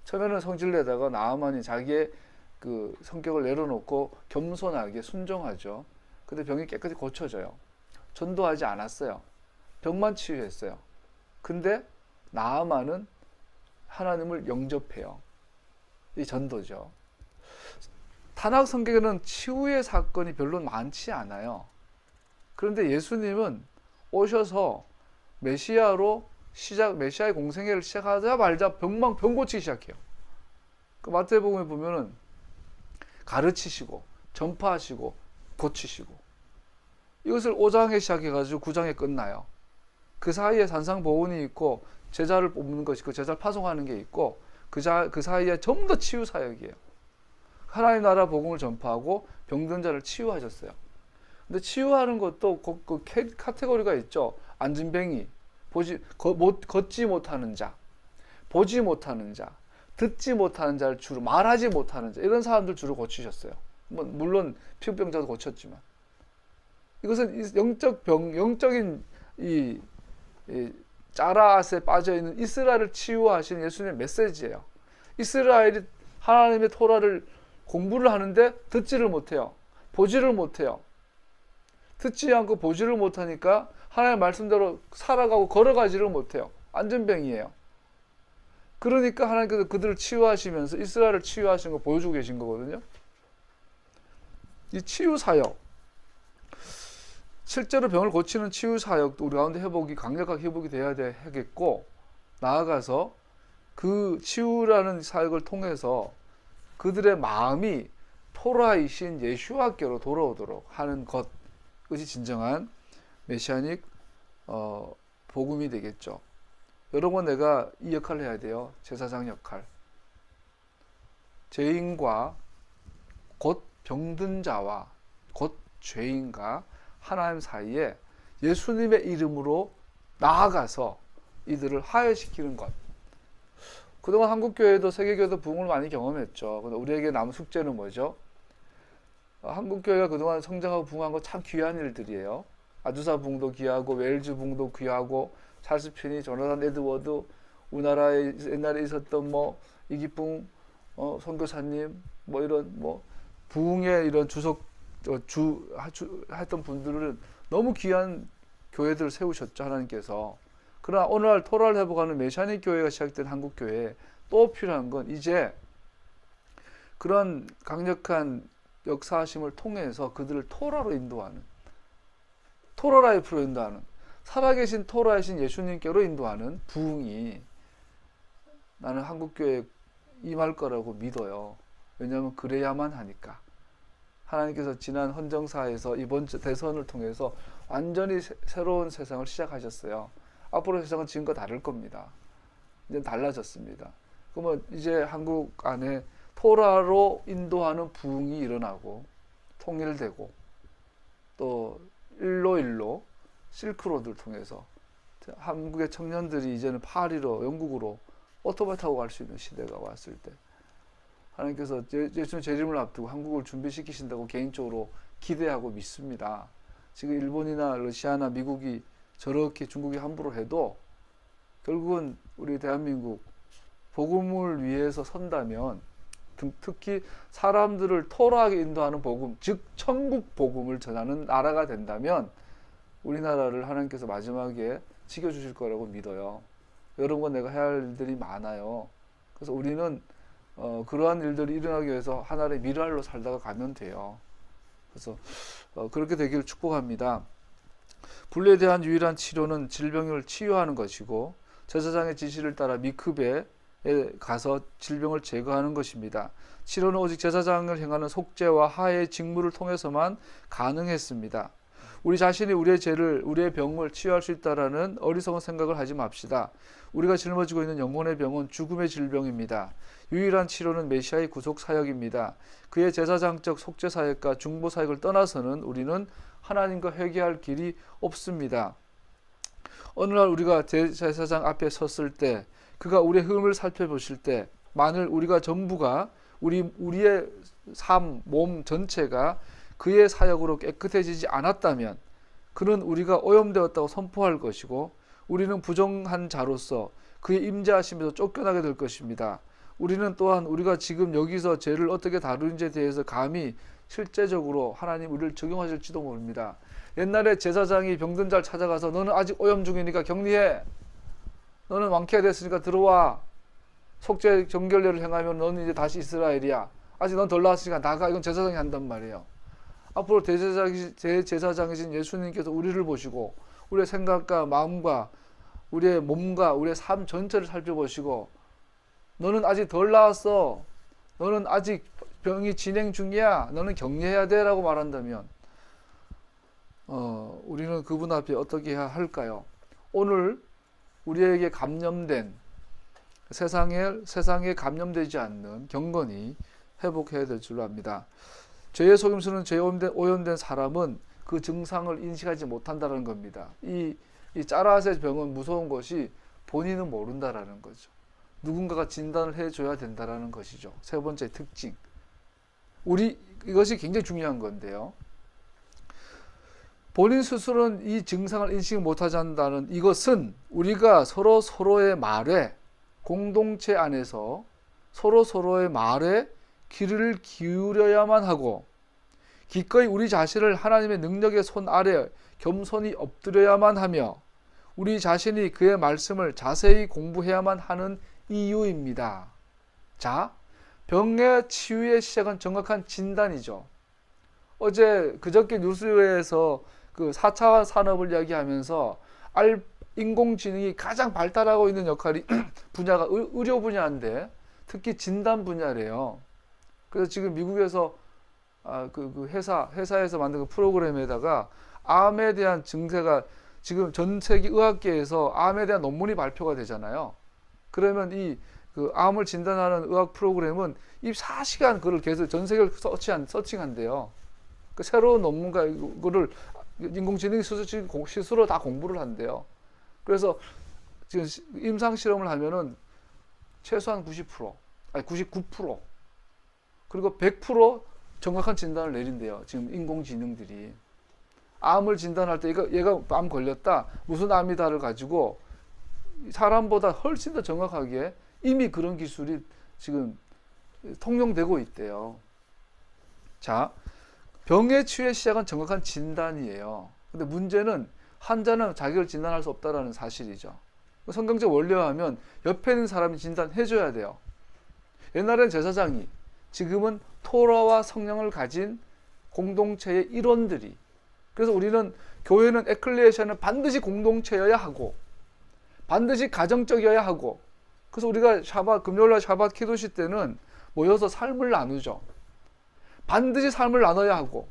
S1: 처음에는 성질내다가 나아만이 자기의 그 성격을 내려놓고 겸손하게 순종하죠. 근데 병이 깨끗이 고쳐져요. 전도하지 않았어요. 병만 치유했어요. 근데 나아만은 하나님을 영접해요. 이 전도죠. 타락 성경에는 치유의 사건이 별로 많지 않아요. 그런데 예수님은 오셔서 메시아의 공생애를 시작하자마자 병 고치기 시작해요. 그 마태복음에 보면은 가르치시고 전파하시고 고치시고 이것을 5장에 시작해가지고 9장에 끝나요. 그 사이에 산상보훈이 있고 제자를 뽑는 것이 있고 제자를 파송하는 게 있고 그 사이에 전부 다 치유 사역이에요. 하나님 나라 복음을 전파하고 병든 자를 치유하셨어요. 근데 치유하는 것도 그 카테고리가 있죠. 앉은뱅이, 걷지 못하는 자, 보지 못하는 자, 듣지 못하는 자를 주로 말하지 못하는 자 이런 사람들 주로 고치셨어요. 물론 피부병자도 고쳤지만 이것은 영적인 이 짜라앗에 빠져 있는 이스라엘을 치유하신 예수님의 메시지예요. 이스라엘이 하나님의 토라를 공부를 하는데 듣지를 못해요. 보지를 못해요. 듣지 않고 보지를 못하니까 하나님의 말씀대로 살아가고 걸어가지를 못해요. 안전병이에요. 그러니까 하나님께서 그들을 치유하시면서 이스라엘을 치유하신 거 보여주고 계신 거거든요. 이 치유 사역, 실제로 병을 고치는 치유 사역도 우리 가운데 강력하게 회복이 돼야 하겠고, 나아가서 그 치유라는 사역을 통해서 그들의 마음이 토라이신 예수와께로 돌아오도록 하는 것이 진정한 메시아닉 복음이 되겠죠. 여러 번 내가 이 역할을 해야 돼요. 제사장 역할. 죄인과 곧 병든 자와 곧 죄인과 하나님 사이에 예수님의 이름으로 나아가서 이들을 화해시키는 것. 그동안 한국교회도 세계교회도 부흥을 많이 경험했죠. 근데 우리에게 남은 숙제는 뭐죠? 한국교회가 그동안 성장하고 부흥한 거 참 귀한 일들이에요. 아주사 부흥도 귀하고 웰즈 부흥도 귀하고 찰스 피니, 조나단 에드워드, 우리나라에 옛날에 있었던 이기풍 선교사님 이런 부흥의 이런 했던 분들은 너무 귀한 교회들을 세우셨죠, 하나님께서. 그러나 오늘날 토라를 회복하는 메시아닉 교회가 시작된 한국 교회에 또 필요한 건 이제 그런 강력한 역사하심을 통해서 그들을 토라로 인도하는, 토라 라이프로 인도하는, 살아계신 토라이신 예수님께로 인도하는 부흥이 나는 한국교회에 임할 거라고 믿어요. 왜냐하면 그래야만 하니까. 하나님께서 지난 헌정사에서 이번 대선을 통해서 완전히 새로운 세상을 시작하셨어요. 앞으로 세상은 지금과 다를 겁니다. 이제 달라졌습니다. 그러면 이제 한국 안에 토라로 인도하는 부흥이 일어나고 통일되고 또 일로 실크로드를 통해서 한국의 청년들이 이제는 파리로 영국으로 오토바이 타고 갈 수 있는 시대가 왔을 때 하나님께서 예수님 재림을 앞두고 한국을 준비시키신다고 개인적으로 기대하고 믿습니다. 지금 일본이나 러시아나 미국이 저렇게 중국이 함부로 해도 결국은 우리 대한민국 복음을 위해서 선다면 특히 사람들을 토라하게 인도하는 복음, 즉 천국 복음을 전하는 나라가 된다면 우리나라를 하나님께서 마지막에 지켜주실 거라고 믿어요. 여러분과 내가 해야 할 일들이 많아요. 그래서 우리는 그러한 일들이 일어나기 위해서 하나의 미랄로 살다가 가면 돼요. 그래서 그렇게 되기를 축복합니다. 불에 대한 유일한 치료는 질병을 치유하는 것이고 제사장의 지시를 따라 미크베에 가서 질병을 제거하는 것입니다. 치료는 오직 제사장을 행하는 속죄와 하해의 직무를 통해서만 가능했습니다. 우리 자신이 우리의 죄를, 우리의 병을 치유할 수 있다라는 어리석은 생각을 하지 맙시다. 우리가 짊어지고 있는 영혼의 병은 죽음의 질병입니다. 유일한 치료는 메시아의 구속 사역입니다. 그의 제사장적 속죄 사역과 중보 사역을 떠나서는 우리는 하나님과 회개할 길이 없습니다. 어느 날 우리가 제사장 앞에 섰을 때, 그가 우리의 흠을 살펴보실 때, 만일 우리가 전부가 우리의 삶, 몸 전체가 그의 사역으로 깨끗해지지 않았다면 그는 우리가 오염되었다고 선포할 것이고 우리는 부정한 자로서 그의 임재하심에서 쫓겨나게 될 것입니다. 우리는 또한 우리가 지금 여기서 죄를 어떻게 다루는지에 대해서 감히 실제적으로 하나님 우리를 적용하실지도 모릅니다. 옛날에 제사장이 병든 자를 찾아가서 너는 아직 오염 중이니까 격리해. 너는 왕쾌가 됐으니까 들어와. 속죄 정결례를 행하면 너는 이제 다시 이스라엘이야. 아직 넌 덜 나았으니까 나가. 이건 제사장이 한단 말이에요. 앞으로 대제사장이신 예수님께서 우리를 보시고 우리의 생각과 마음과 우리의 몸과 우리의 삶 전체를 살펴보시고 너는 아직 덜 나았어. 너는 아직 병이 진행 중이야. 너는 격리해야 돼 라고 말한다면 우리는 그분 앞에 어떻게 해야 할까요? 오늘 우리에게 감염된 세상에 감염되지 않는 경건이 회복해야 될 줄로 압니다. 죄의 속임수는 죄에 오염된 사람은 그 증상을 인식하지 못한다는 겁니다. 이 짜라세 병은 무서운 것이 본인은 모른다라는 거죠. 누군가가 진단을 해줘야 된다라는 것이죠. 세 번째 특징. 이것이 굉장히 중요한 건데요. 본인 스스로는 이 증상을 인식 못하지 않는다는 이것은 우리가 서로의 말에 공동체 안에서 서로의 말에 귀를 기울여야만 하고 기꺼이 우리 자신을 하나님의 능력의 손 아래 겸손히 엎드려야만 하며 우리 자신이 그의 말씀을 자세히 공부해야만 하는 이유입니다. 자, 병의 치유의 시작은 정확한 진단이죠. 그저께 뉴스에서 그 4차 산업을 이야기하면서 인공지능이 가장 발달하고 있는 분야가 의료 분야인데 특히 진단 분야래요. 그래서 지금 미국에서 회사에서 만든 그 프로그램에다가 암에 대한 증세가 지금 전 세계 의학계에서 암에 대한 논문이 발표가 되잖아요. 그러면 그 암을 진단하는 의학 프로그램은 24시간 그걸 계속 전 세계를 서칭한대요. 그 새로운 논문과 이거를 인공지능이 스스로 다 공부를 한대요. 그래서 지금 임상 실험을 하면은 최소한 99% 그리고 100% 정확한 진단을 내린대요. 지금 인공지능들이 암을 진단할 때 얘가 암 걸렸다 무슨 암이다를 가지고 사람보다 훨씬 더 정확하게 이미 그런 기술이 지금 통용되고 있대요. 자, 병의 치유의 시작은 정확한 진단이에요. 근데 문제는 환자는 자기를 진단할 수 없다는 사실이죠. 성경적 원리화 하면 옆에 있는 사람이 진단해줘야 돼요. 옛날엔 제사장이, 지금은 토라와 성령을 가진 공동체의 일원들이. 그래서 우리는 교회는 에클레시아는 반드시 공동체여야 하고 반드시 가정적이어야 하고 그래서 우리가 금요일날 샤밧 키도시 때는 모여서 삶을 나누죠. 반드시 삶을 나눠야 하고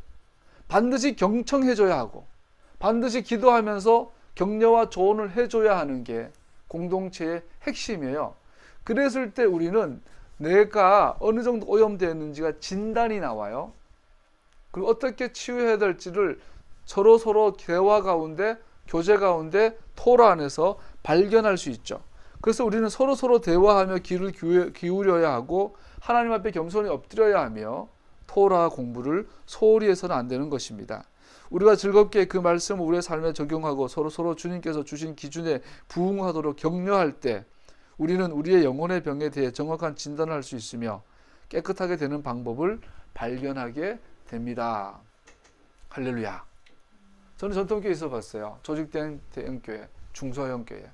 S1: 반드시 경청해줘야 하고 반드시 기도하면서 격려와 조언을 해줘야 하는 게 공동체의 핵심이에요. 그랬을 때 우리는 내가 어느 정도 오염되었는지가 진단이 나와요. 그리고 어떻게 치유해야 될지를 서로 대화 가운데 교제 가운데 토라 안에서 발견할 수 있죠. 그래서 우리는 서로 대화하며 귀를 기울여야 하고 하나님 앞에 겸손히 엎드려야 하며 토라 공부를 소홀히 해서는 안 되는 것입니다. 우리가 즐겁게 그 말씀을 우리의 삶에 적용하고 서로 주님께서 주신 기준에 부응하도록 격려할 때 우리는 우리의 영혼의 병에 대해 정확한 진단을 할 수 있으며 깨끗하게 되는 방법을 발견하게 됩니다. 할렐루야. 저는 전통교회 있어 봤어요. 조직된 대형교회, 중소형 교회.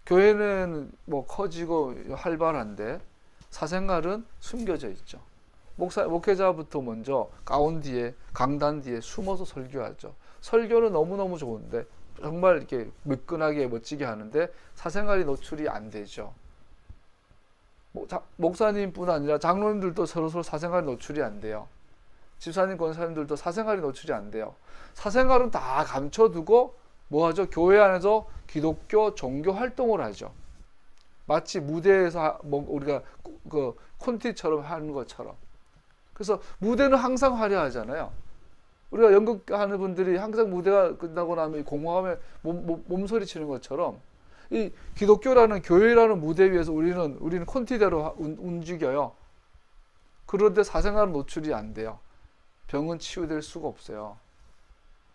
S1: 교회는 뭐 커지고 활발한데 사생활은 숨겨져 있죠. 목회자부터 먼저 가운 뒤에 강단 뒤에 숨어서 설교하죠. 설교는 너무너무 좋은데 정말 이렇게 매끈하게 멋지게 하는데 사생활이 노출이 안 되죠. 목사님뿐 아니라 장로님들도 서로 사생활이 노출이 안 돼요. 집사님, 권사님들도 사생활이 노출이 안 돼요. 사생활은 다 감춰두고 뭐 하죠? 교회 안에서 기독교 종교 활동을 하죠. 마치 무대에서 우리가 그 콘티처럼 하는 것처럼. 그래서 무대는 항상 화려하잖아요. 우리가 연극하는 분들이 항상 무대가 끝나고 나면 공허함에 몸소리 치는 것처럼 이 기독교라는 교회라는 무대 위에서 우리는 콘티대로 움직여요. 그런데 사생활은 노출이 안 돼요. 병은 치유될 수가 없어요.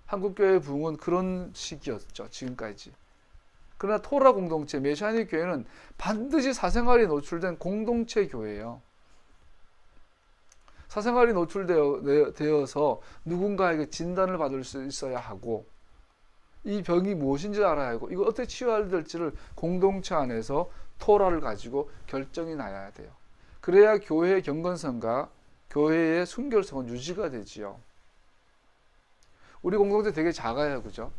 S1: 한국교회의 부흥은 그런 시기였죠. 지금까지. 그러나 토라 공동체, 메시아닉 교회는 반드시 사생활이 노출된 공동체 교회예요. 사생활이 노출되어서 누군가에게 진단을 받을 수 있어야 하고 이 병이 무엇인지 알아야 하고 이걸 어떻게 치유해야 될지를 공동체 안에서 토라를 가지고 결정이 나야 돼요. 그래야 교회의 경건성과 교회의 순결성은 유지가 되지요. 우리 공동체 되게 작아요. 그죠?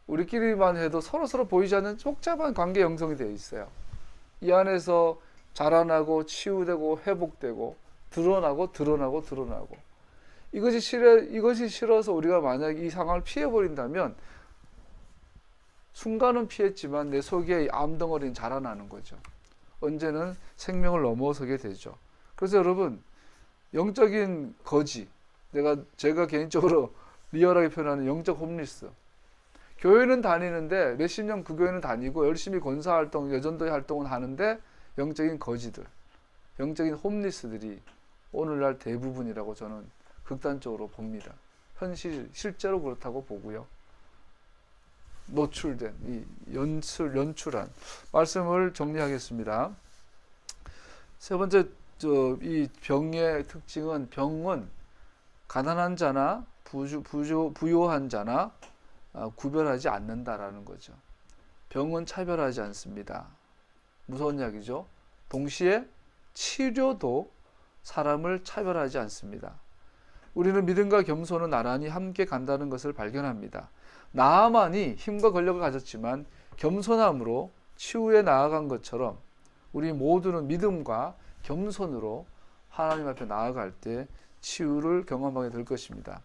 S1: 우리끼리만 해도 서로 보이지 않는 복잡한 관계 형성이 되어 있어요. 이 안에서 자라나고 치유되고 회복되고 드러나고 이것이 싫어서 우리가 만약 이 상황을 피해버린다면 순간은 피했지만 내 속에 암덩어리는 자라나는 거죠. 언제는 생명을 넘어서게 되죠. 그래서 여러분, 영적인 거지, 제가 개인적으로 리얼하게 표현하는 영적 홈리스, 교회는 다니는데 몇십 년 그 교회는 다니고 열심히 권사활동, 여전도의 활동은 하는데 영적인 거지들, 영적인 홈리스들이 오늘날 대부분이라고 저는 극단적으로 봅니다. 실제로 그렇다고 보고요. 노출된 이 연출한 말씀을 정리하겠습니다. 세 번째, 이 병의 특징은 병은 가난한 자나 부유한 자나 구별하지 않는다라는 거죠. 병은 차별하지 않습니다. 무서운 이야기죠. 동시에 치료도 사람을 차별하지 않습니다. 우리는 믿음과 겸손은 나란히 함께 간다는 것을 발견합니다. 나아만이 힘과 권력을 가졌지만 겸손함으로 치유에 나아간 것처럼 우리 모두는 믿음과 겸손으로 하나님 앞에 나아갈 때 치유를 경험하게 될 것입니다.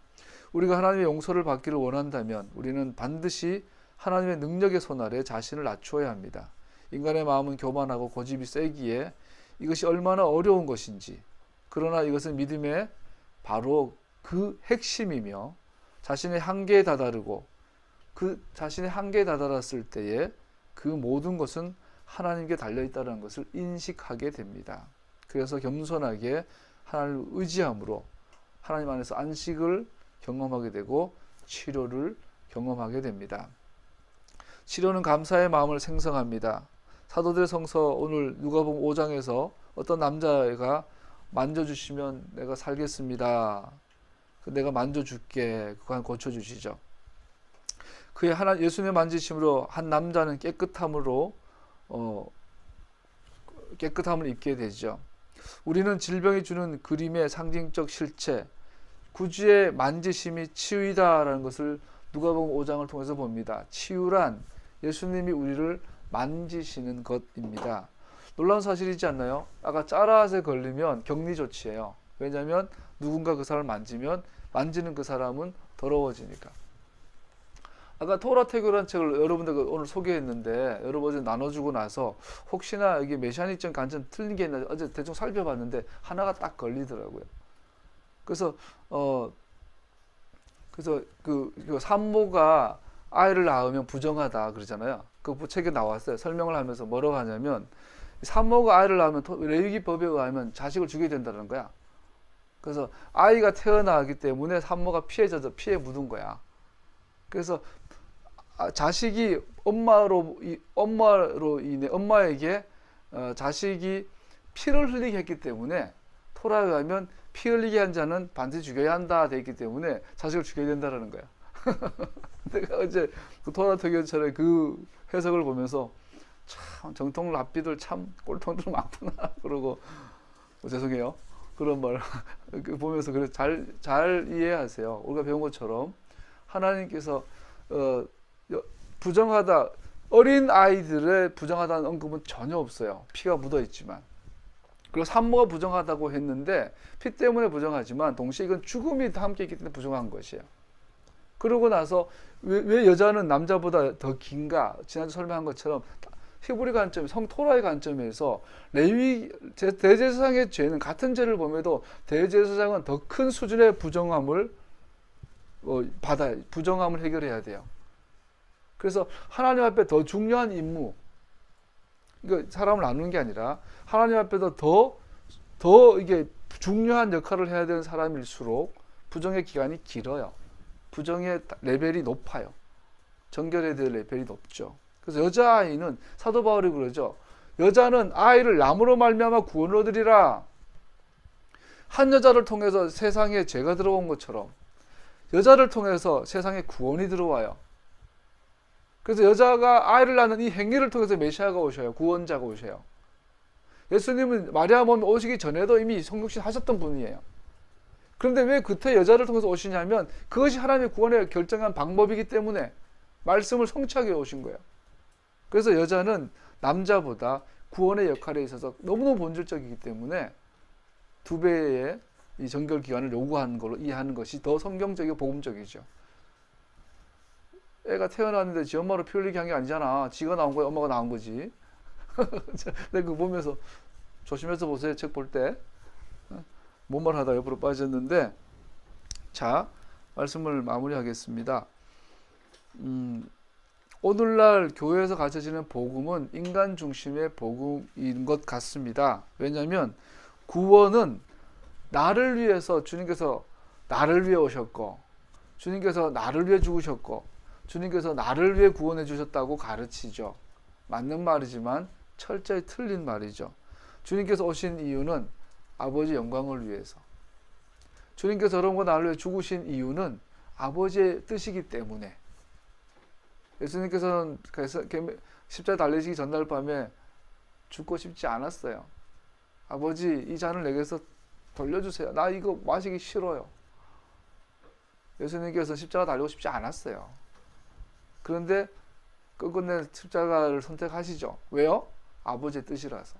S1: 우리가 하나님의 용서를 받기를 원한다면 우리는 반드시 하나님의 능력의 손 아래 자신을 낮추어야 합니다. 인간의 마음은 교만하고 고집이 세기에 이것이 얼마나 어려운 것인지, 그러나 이것은 믿음의 바로 그 핵심이며 자신의 한계에 다다르고 그 자신의 한계에 다다랐을 때에 그 모든 것은 하나님께 달려있다는 것을 인식하게 됩니다. 그래서 겸손하게 하나님을 의지함으로 하나님 안에서 안식을 경험하게 되고 치료를 경험하게 됩니다. 치료는 감사의 마음을 생성합니다. 사도들의 성서 오늘 누가복음 5장에서 어떤 남자애가 만져주시면 내가 살겠습니다. 내가 만져줄게. 그거 고쳐주시죠. 그의 예수님의 만지심으로 한 남자는 깨끗함을 입게 되죠. 우리는 질병이 주는 그림의 상징적 실체, 구주의 만지심이 치유이다라는 것을 누가복음 5장을 통해서 봅니다. 치유란 예수님이 우리를 만지시는 것입니다. 놀라운 사실이지 않나요? 아까 짜라앗에 걸리면 격리 조치예요. 왜냐하면 누군가 그 사람을 만지는 그 사람은 더러워지니까. 아까 토라태교라는 책을 여러분들 오늘 소개했는데 여러분 어제 나눠주고 나서 혹시나 여기 메시아닉적 관점 틀린 게 있나 어제 대충 살펴봤는데 하나가 딱 걸리더라고요. 그래서 그 산모가 아이를 낳으면 부정하다 그러잖아요. 그 책에 나왔어요. 설명을 하면서 뭐라고 하냐면 산모가 아이를 낳으면 레위기법에 의하면 자식을 죽여야 된다는 거야. 그래서 아이가 태어나기 때문에 산모가 피해 묻은 거야. 그래서 자식이 엄마에게 자식이 피를 흘리게 했기 때문에 토라에 의하면 피 흘리게 한 자는 반드시 죽여야 한다 돼 있기 때문에 자식을 죽여야 된다라는 거야. 내가 어제 그 토라 태교처럼 그 해석을 보면서 참 정통 랍비들 참 꼴통들 많구나 그러고 죄송해요. 그런 말 보면서 그래 잘 이해하세요. 우리가 배운 것처럼 하나님께서 부정하다 어린 아이들의 부정하다는 언급은 전혀 없어요. 피가 묻어 있지만. 그리고 산모가 부정하다고 했는데 피 때문에 부정하지만 동시에 이건 죽음이 함께 있기 때문에 부정한 것이에요. 그러고 나서 왜 여자는 남자보다 더 긴가? 지난주 설명한 것처럼 히브리 관점, 성토라의 관점에서 레위 대제사장의 죄는 같은 죄를 범해도 대제사장은 더 큰 수준의 부정함을 부정함을 해결해야 돼요. 그래서 하나님 앞에 더 중요한 임무, 이거 사람을 나누는 게 아니라 하나님 앞에서 더 이게 중요한 역할을 해야 되는 사람일수록 부정의 기간이 길어요. 부정의 레벨이 높아요. 정결해야 될 레벨이 높죠. 그래서 여자아이는 사도 바울이 그러죠. 여자는 아이를 남으로 말미암아 구원을 얻으리라. 한 여자를 통해서 세상에 죄가 들어온 것처럼 여자를 통해서 세상에 구원이 들어와요. 그래서 여자가 아이를 낳는 이 행위를 통해서 메시아가 오셔요. 구원자가 오셔요. 예수님은 마리아 몸에 오시기 전에도 이미 성육신 하셨던 분이에요. 그런데 왜 그때 여자를 통해서 오시냐면 그것이 하나님의 구원을 결정한 방법이기 때문에 말씀을 성취하게 오신 거예요. 그래서 여자는 남자보다 구원의 역할에 있어서 너무너무 본질적이기 때문에 2배의 이 정결 기간을 요구하는 걸로 이해하는 것이 더 성경적이고 복음적이죠. 애가 태어났는데 지 엄마로 피 흘리게 한 게 아니잖아. 지가 나온 거야, 엄마가 나온 거지. 내가 그거 보면서 조심해서 보세요. 책 볼 때. 뭔 말 하다 옆으로 빠졌는데, 자, 말씀을 마무리하겠습니다. 오늘날 교회에서 가르쳐지는 복음은 인간 중심의 복음인 것 같습니다. 왜냐하면 구원은 나를 위해서 주님께서 나를 위해 오셨고, 주님께서 나를 위해 죽으셨고, 주님께서 나를 위해 구원해 주셨다고 가르치죠. 맞는 말이지만 철저히 틀린 말이죠. 주님께서 오신 이유는 아버지 영광을 위해서, 주님께서 여러분과 나를 위해 죽으신 이유는 아버지의 뜻이기 때문에. 예수님께서는 십자가에 달리시기 전날 밤에 죽고 싶지 않았어요. 아버지, 이 잔을 내게서 돌려주세요. 나 이거 마시기 싫어요. 예수님께서 십자가 달리고 싶지 않았어요. 그런데 끝끝내 십자가를 선택하시죠. 왜요? 아버지의 뜻이라서.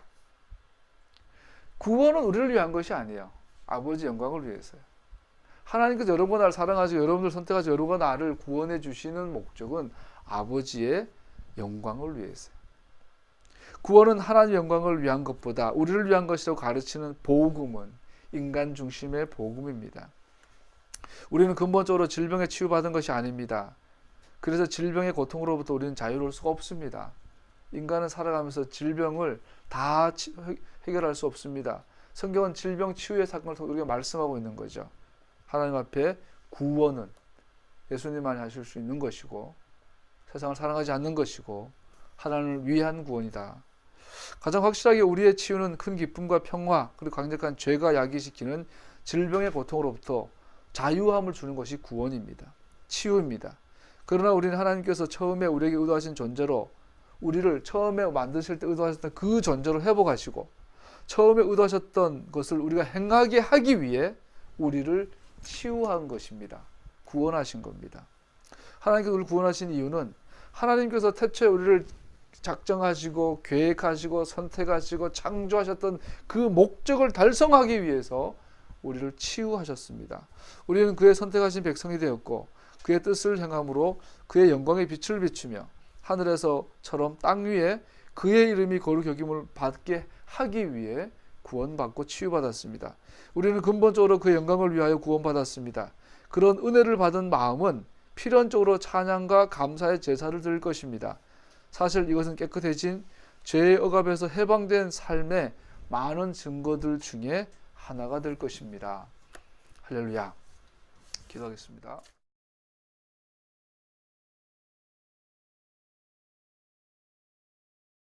S1: 구원은 우리를 위한 것이 아니에요. 아버지 영광을 위해서요. 하나님께서 여러분과 나를 사랑하시고 여러분들 선택하시고 여러분과 나를 구원해 주시는 목적은 아버지의 영광을 위해서요. 구원은 하나님의 영광을 위한 것보다 우리를 위한 것이라고 가르치는 복음은 인간 중심의 복음입니다. 우리는 근본적으로 질병에 치유받은 것이 아닙니다. 그래서 질병의 고통으로부터 우리는 자유로울 수가 없습니다. 인간은 살아가면서 질병을 다 해결할 수 없습니다. 성경은 질병 치유의 사건을 통해 우리가 말씀하고 있는 거죠. 하나님 앞에 구원은 예수님만이 하실 수 있는 것이고 세상을 사랑하지 않는 것이고 하나님을 위한 구원이다. 가장 확실하게 우리의 치유는 큰 기쁨과 평화 그리고 강력한 죄가 야기시키는 질병의 고통으로부터 자유함을 주는 것이 구원입니다. 치유입니다. 그러나 우리는 하나님께서 처음에 우리에게 의도하신 존재로 우리를 처음에 만드실 때 의도하셨던 그 존재로 회복하시고 처음에 의도하셨던 것을 우리가 행하게 하기 위해 우리를 치유한 것입니다. 구원하신 겁니다. 하나님께서 우리를 구원하신 이유는 하나님께서 태초에 우리를 작정하시고 계획하시고 선택하시고 창조하셨던 그 목적을 달성하기 위해서 우리를 치유하셨습니다. 우리는 그의 선택하신 백성이 되었고 그의 뜻을 행함으로 그의 영광의 빛을 비추며 하늘에서처럼 땅 위에 그의 이름이 거룩히 여김을 받게 하기 위해 구원받고 치유받았습니다. 우리는 근본적으로 그의 영광을 위하여 구원받았습니다. 그런 은혜를 받은 마음은 필연적으로 찬양과 감사의 제사를 드릴 것입니다. 사실 이것은 깨끗해진 죄의 억압에서 해방된 삶의 많은 증거들 중에 하나가 될 것입니다. 할렐루야. 기도하겠습니다.